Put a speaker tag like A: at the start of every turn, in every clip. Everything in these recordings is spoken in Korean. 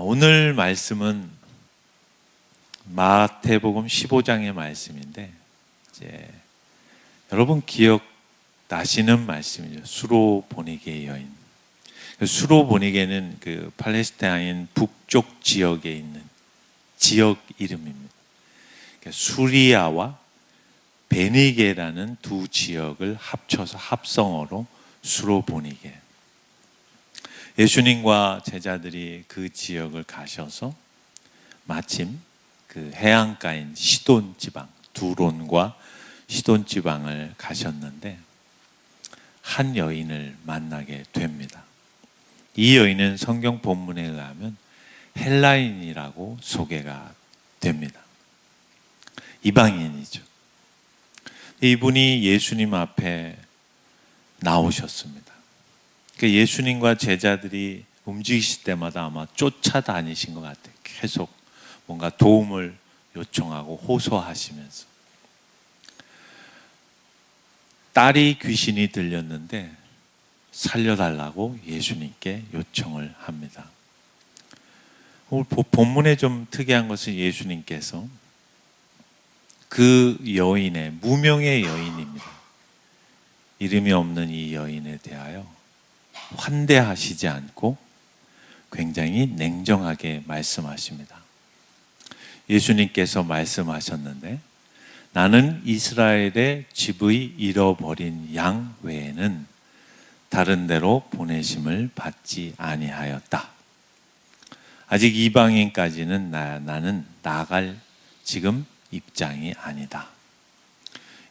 A: 오늘 말씀은 마태복음 15장의 말씀인데 이제 여러분 기억나시는 말씀이죠. 수로 보니게의 여인. 수로 보니게는 그 팔레스타인 북쪽 지역에 있는 지역 이름입니다. 수리아와 베니게라는 두 지역을 합쳐서 합성어로 수로 보니게. 예수님과 제자들이 그 지역을 가셔서 마침 그 해안가인 시돈 지방, 두론과 시돈 지방을 가셨는데 한 여인을 만나게 됩니다. 이 여인은 성경 본문에 의하면 헬라인이라고 소개가 됩니다. 이방인이죠. 이분이 예수님 앞에 나오셨습니다. 예수님과 제자들이 움직이실 때마다 아마 쫓아다니신 것 같아요. 계속 뭔가 도움을 요청하고 호소하시면서. 딸이 귀신이 들렸는데 살려달라고 예수님께 요청을 합니다. 오늘 본문에 좀 특이한 것은 예수님께서 그 여인의, 무명의 여인입니다. 이름이 없는 이 여인에 대하여 환대하시지 않고 굉장히 냉정하게 말씀하십니다. 예수님께서 말씀하셨는데 나는 이스라엘의 집의 잃어버린 양 외에는 다른 데로 보내심을 받지 아니하였다. 아직 이방인까지는 나는 나갈 지금 입장이 아니다.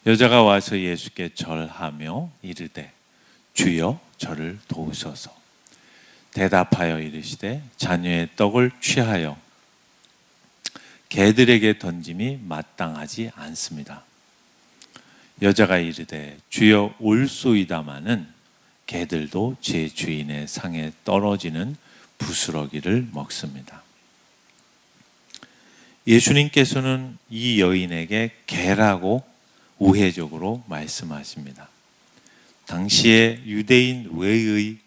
A: 여자가 와서 예수께 절하며 이르되 주여 저를 도우소서. 대답하여 이르시되 자녀의 떡을 취하여 개들에게 던짐이 마땅하지 않습니다. 여자가 이르되 주여 올소이다마는 개들도 제 주인의 상에 떨어지는 부스러기를 먹습니다. 예수님께서는 이 여인에게 개라고 우회적으로 말씀하십니다. 당시에 유대인 외의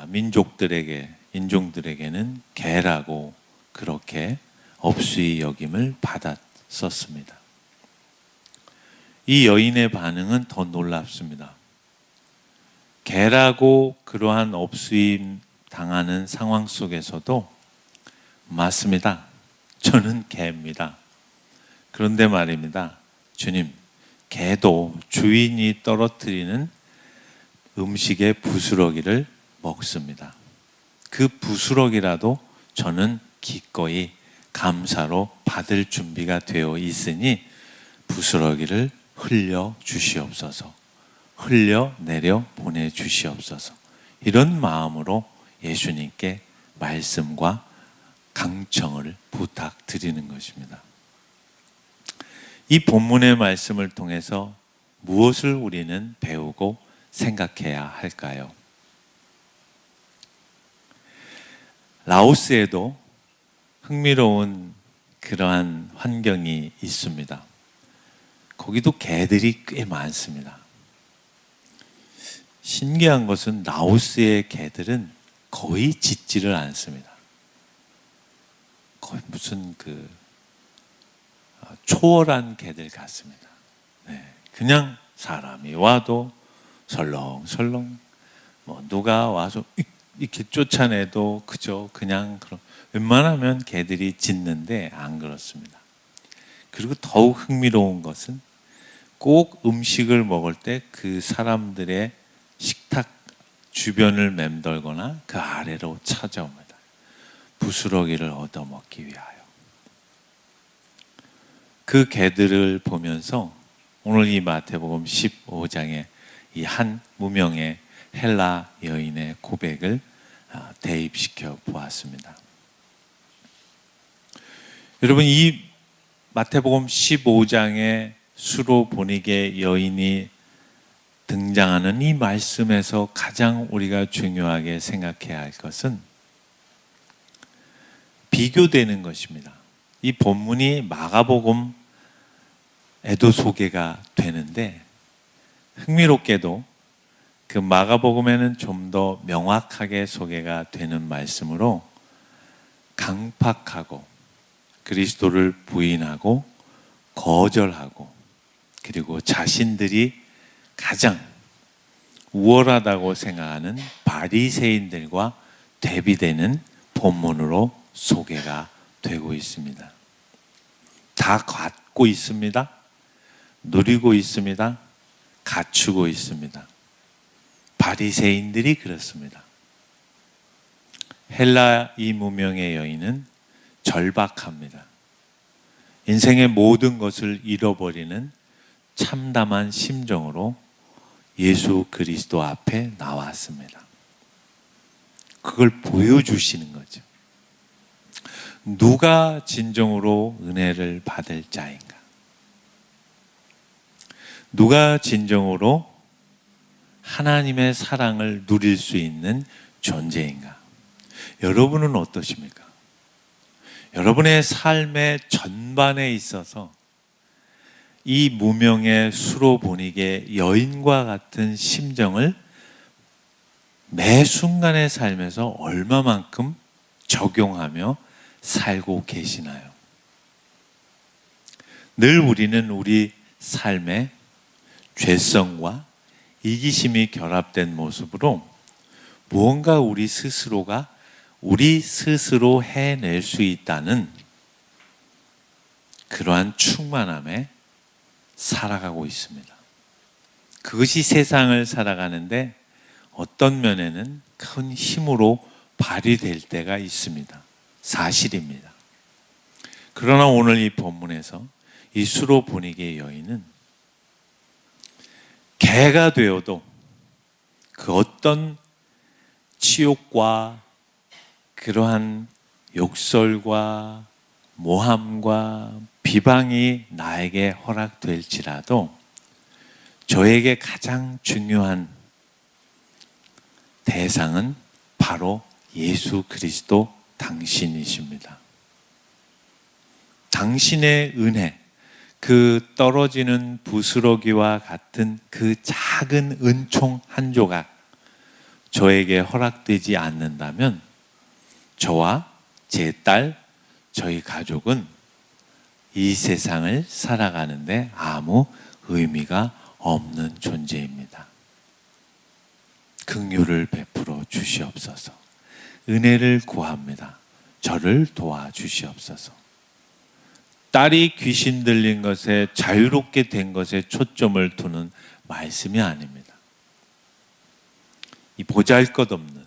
A: 민족들에게, 인종들에게는 개라고 그렇게 업수의 여김을 받았었습니다. 이 여인의 반응은 더 놀랍습니다. 개라고 그러한 업수임 당하는 상황 속에서도 맞습니다. 저는 개입니다. 그런데 말입니다. 주님, 개도 주인이 떨어뜨리는 음식의 부스러기를 먹습니다. 그 부스러기라도 저는 기꺼이 감사로 받을 준비가 되어 있으니 부스러기를 흘려 주시옵소서. 흘려내려 보내주시옵소서. 이런 마음으로 예수님께 말씀과 강청을 부탁드리는 것입니다. 이 본문의 말씀을 통해서 무엇을 우리는 배우고 생각해야 할까요? 라오스에도 흥미로운 그러한 환경이 있습니다. 거기도 개들이 꽤 많습니다. 신기한 것은 라오스의 개들은 거의 짖지를 않습니다. 거의 무슨 초월한 개들 같습니다. 네, 그냥 사람이 와도 설렁설렁 누가 와서 이렇게 쫓아내도 그저 그냥 웬만하면 개들이 짖는데 안 그렇습니다. 그리고 더욱 흥미로운 것은 꼭 음식을 먹을 때 그 사람들의 식탁 주변을 맴돌거나 그 아래로 찾아옵니다. 부스러기를 얻어먹기 위하여. 그 개들을 보면서 오늘 이 마태복음 15장에 이 한 무명의 헬라 여인의 고백을 대입시켜 보았습니다. 여러분, 이 마태복음 15장의 수로 보니게 여인이 등장하는 이 말씀에서 가장 우리가 중요하게 생각해야 할 것은 비교되는 것입니다. 이 본문이 마가복음에도 소개가 되는데 흥미롭게도 그 마가복음에는 좀 더 명확하게 소개가 되는 말씀으로 강팍하고 그리스도를 부인하고 거절하고 그리고 자신들이 가장 우월하다고 생각하는 바리새인들과 대비되는 본문으로 소개가 되고 있습니다. 다 갖고 있습니다. 누리고 있습니다. 갖추고 있습니다. 바리새인들이 그렇습니다. 헬라 이 무명의 여인은 절박합니다. 인생의 모든 것을 잃어버리는 참담한 심정으로 예수 그리스도 앞에 나왔습니다. 그걸 보여주시는 거죠. 누가 진정으로 은혜를 받을 자인가? 누가 진정으로 하나님의 사랑을 누릴 수 있는 존재인가? 여러분은 어떠십니까? 여러분의 삶의 전반에 있어서 이 무명의 수로보니게 여인과 같은 심정을 매 순간의 삶에서 얼마만큼 적용하며 살고 계시나요? 늘 우리는 우리 삶에 죄성과 이기심이 결합된 모습으로 무언가 우리 스스로 해낼 수 있다는 그러한 충만함에 살아가고 있습니다. 그것이 세상을 살아가는데 어떤 면에는 큰 힘으로 발휘될 때가 있습니다. 사실입니다. 그러나 오늘 이 본문에서 이 수로보니게 여인은 개가 되어도 그 어떤 치욕과 그러한 욕설과 모함과 비방이 나에게 허락될지라도 저에게 가장 중요한 대상은 바로 예수 그리스도 당신이십니다. 당신의 은혜, 그 떨어지는 부스러기와 같은 그 작은 은총 한 조각 저에게 허락되지 않는다면 저와 제 딸, 저희 가족은 이 세상을 살아가는데 아무 의미가 없는 존재입니다. 긍휼을 베풀어 주시옵소서. 은혜를 구합니다. 저를 도와주시옵소서. 딸이 귀신 들린 것에 자유롭게 된 것에 초점을 두는 말씀이 아닙니다. 이 보잘것없는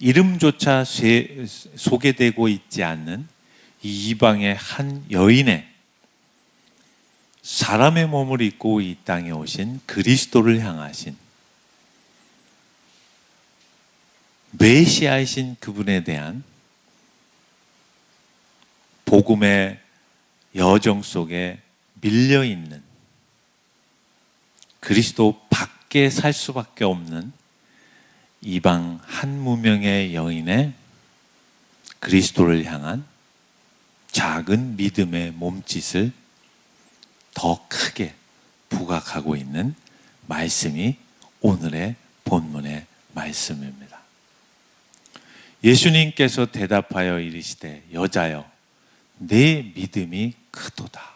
A: 이름조차 소개되고 있지 않는 이 이방의 한 여인의 사람의 몸을 입고 이 땅에 오신 그리스도를 향하신 메시아이신 그분에 대한 복음의 여정 속에 밀려있는 그리스도 밖에 살 수밖에 없는 이방 한 무명의 여인의 그리스도를 향한 작은 믿음의 몸짓을 더 크게 부각하고 있는 말씀이 오늘의 본문의 말씀입니다. 예수님께서 대답하여 이르시되 여자여 내 믿음이 크도다.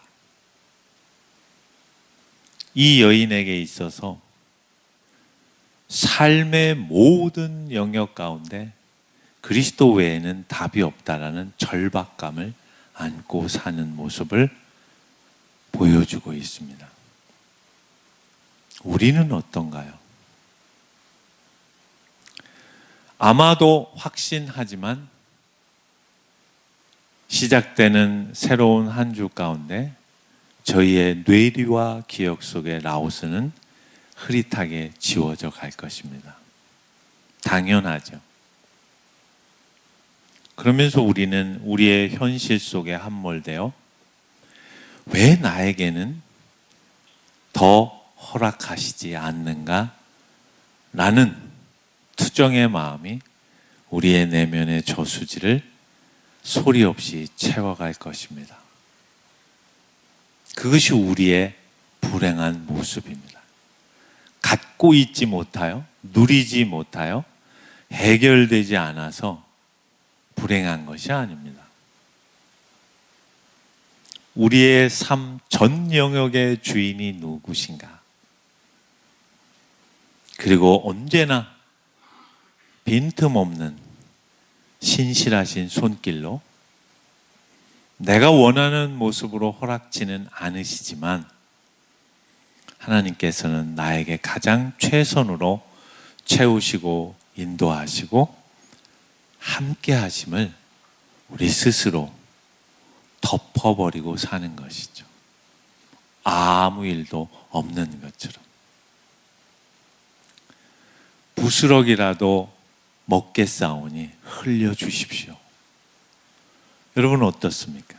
A: 이 여인에게 있어서 삶의 모든 영역 가운데 그리스도 외에는 답이 없다라는 절박감을 안고 사는 모습을 보여주고 있습니다. 우리는 어떤가요? 아마도 확신하지만 시작되는 새로운 한 주 가운데 저희의 뇌리와 기억 속에 라오스는 흐릿하게 지워져 갈 것입니다. 당연하죠. 그러면서 우리는 우리의 현실 속에 함몰되어 왜 나에게는 더 허락하시지 않는가? 라는 투정의 마음이 우리의 내면의 저수지를 소리 없이 채워갈 것입니다. 그것이 우리의 불행한 모습입니다. 갖고 있지 못하여, 누리지 못하여, 해결되지 않아서 불행한 것이 아닙니다. 우리의 삶 전 영역의 주인이 누구신가? 그리고 언제나 빈틈없는 신실하신 손길로 내가 원하는 모습으로 허락지는 않으시지만 하나님께서는 나에게 가장 최선으로 채우시고 인도하시고 함께 하심을 우리 스스로 덮어버리고 사는 것이죠. 아무 일도 없는 것처럼. 부스럭이라도 먹겠사오니 흘려주십시오. 여러분 어떻습니까?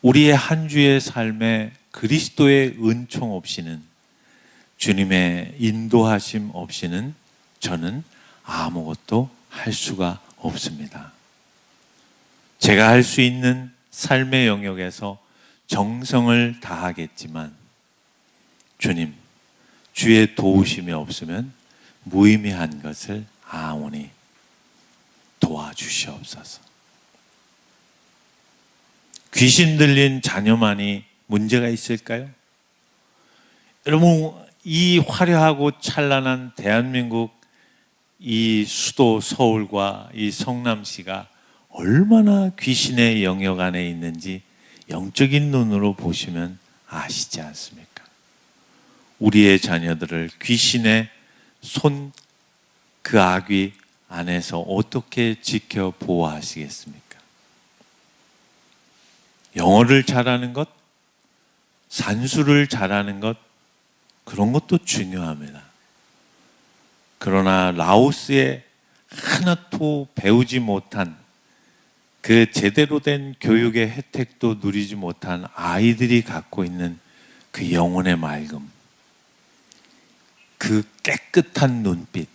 A: 우리의 한 주의 삶에 그리스도의 은총 없이는, 주님의 인도하심 없이는 저는 아무것도 할 수가 없습니다. 제가 할 수 있는 삶의 영역에서 정성을 다하겠지만 주님, 주의 도우심이 없으면 무의미한 것을 아오니 도와주시옵소서. 귀신 들린 자녀만이 문제가 있을까요? 여러분, 이 화려하고 찬란한 대한민국 이 수도 서울과 이 성남시가 얼마나 귀신의 영역 안에 있는지 영적인 눈으로 보시면 아시지 않습니까? 우리의 자녀들을 귀신의 손, 그 악귀 안에서 어떻게 지켜 보호하시겠습니까? 영어를 잘하는 것, 산수를 잘하는 것, 그런 것도 중요합니다. 그러나 라오스에 하나도 배우지 못한, 그 제대로 된 교육의 혜택도 누리지 못한 아이들이 갖고 있는 그 영혼의 맑음, 그 깨끗한 눈빛,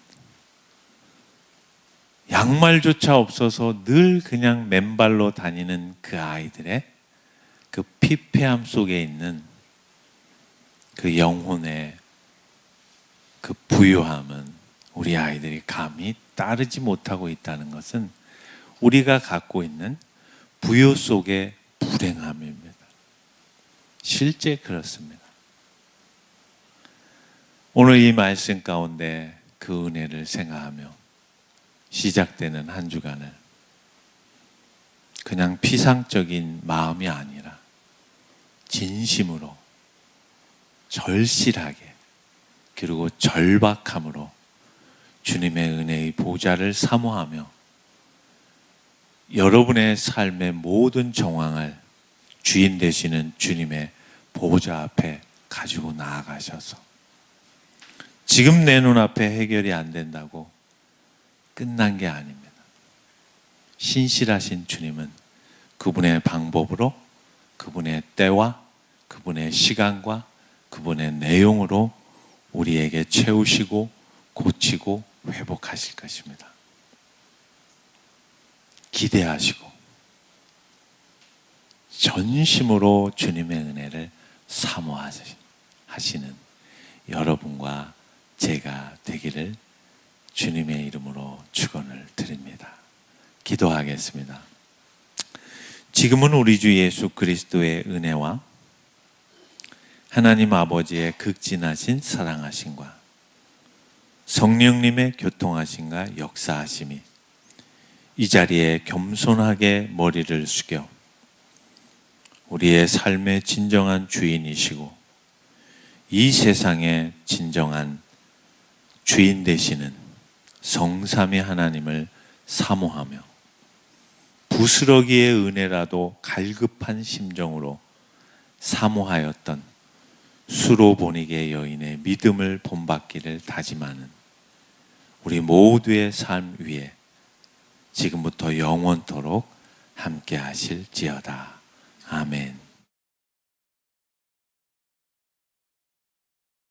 A: 양말조차 없어서 늘 그냥 맨발로 다니는 그 아이들의 그 피폐함 속에 있는 그 영혼의 그 부유함은 우리 아이들이 감히 따르지 못하고 있다는 것은 우리가 갖고 있는 부요 속의 불행함입니다. 실제 그렇습니다. 오늘 이 말씀 가운데 그 은혜를 생각하며 시작되는 한 주간을 그냥 피상적인 마음이 아니라 진심으로, 절실하게, 그리고 절박함으로 주님의 은혜의 보좌를 사모하며 여러분의 삶의 모든 정황을 주인 되시는 주님의 보좌 앞에 가지고 나아가셔서 지금 내 눈앞에 해결이 안 된다고 끝난 게 아닙니다. 신실하신 주님은 그분의 방법으로, 그분의 때와 그분의 시간과 그분의 내용으로 우리에게 채우시고 고치고 회복하실 것입니다. 기대하시고 전심으로 주님의 은혜를 사모하시는 여러분과 제가 되기를 주님의 이름으로 축원을 드립니다. 기도하겠습니다. 지금은 우리 주 예수 그리스도의 은혜와 하나님 아버지의 극진하신 사랑하심과 성령님의 교통하심과 역사하심이 이 자리에 겸손하게 머리를 숙여 우리의 삶의 진정한 주인이시고 이 세상의 진정한 주인 되시는 성삼위 하나님을 사모하며 부스러기의 은혜라도 갈급한 심정으로 사모하였던 수로보니게 여인의 믿음을 본받기를 다짐하는 우리 모두의 삶 위에 지금부터 영원토록 함께 하실지어다. 아멘.